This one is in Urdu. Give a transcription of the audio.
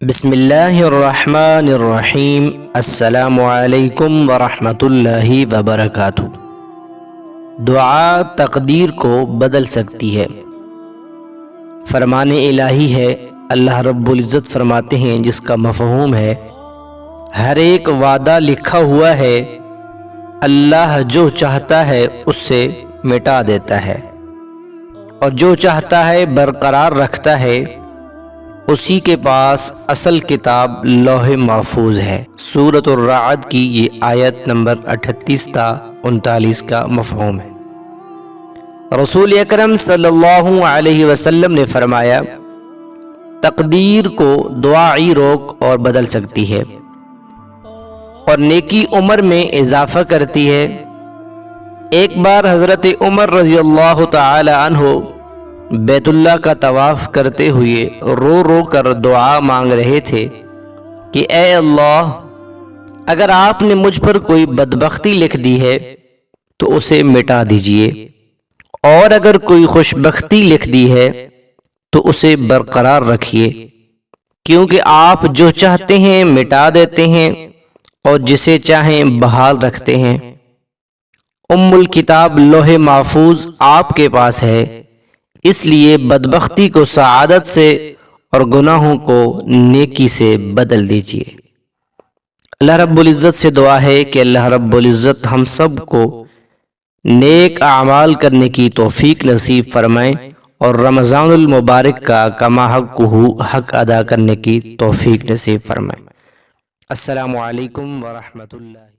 بسم اللہ الرحمن الرحیم۔ السلام علیکم ورحمۃ اللہ وبرکاتہ۔ دعا تقدیر کو بدل سکتی ہے۔ فرمان الہی ہے، اللہ رب العزت فرماتے ہیں جس کا مفہوم ہے ہر ایک وعدہ لکھا ہوا ہے، اللہ جو چاہتا ہے اس سے مٹا دیتا ہے اور جو چاہتا ہے برقرار رکھتا ہے۔ اسی کے پاس اصل کتاب لوح محفوظ ہے۔ سورۃ الرعد کی یہ آیت نمبر 38 تا 39 کا مفہوم ہے۔ رسول اکرم صلی اللہ علیہ وسلم نے فرمایا، تقدیر کو دعائی روک اور بدل سکتی ہے اور نیکی عمر میں اضافہ کرتی ہے۔ ایک بار حضرت عمر رضی اللہ تعالی عنہ بیت اللہ کا طواف کرتے ہوئے رو رو کر دعا مانگ رہے تھے کہ اے اللہ، اگر آپ نے مجھ پر کوئی بدبختی لکھ دی ہے تو اسے مٹا دیجئے، اور اگر کوئی خوشبختی لکھ دی ہے تو اسے برقرار رکھیے، کیونکہ آپ جو چاہتے ہیں مٹا دیتے ہیں اور جسے چاہیں بحال رکھتے ہیں۔ ام الکتاب لوح محفوظ آپ کے پاس ہے، اس لیے بدبختی کو سعادت سے اور گناہوں کو نیکی سے بدل دیجیے۔ اللہ رب العزت سے دعا ہے کہ اللہ رب العزت ہم سب کو نیک اعمال کرنے کی توفیق نصیب فرمائیں اور رمضان المبارک کا کما حق ادا کرنے کی توفیق نصیب فرمائیں۔ السلام علیکم ورحمۃ اللہ۔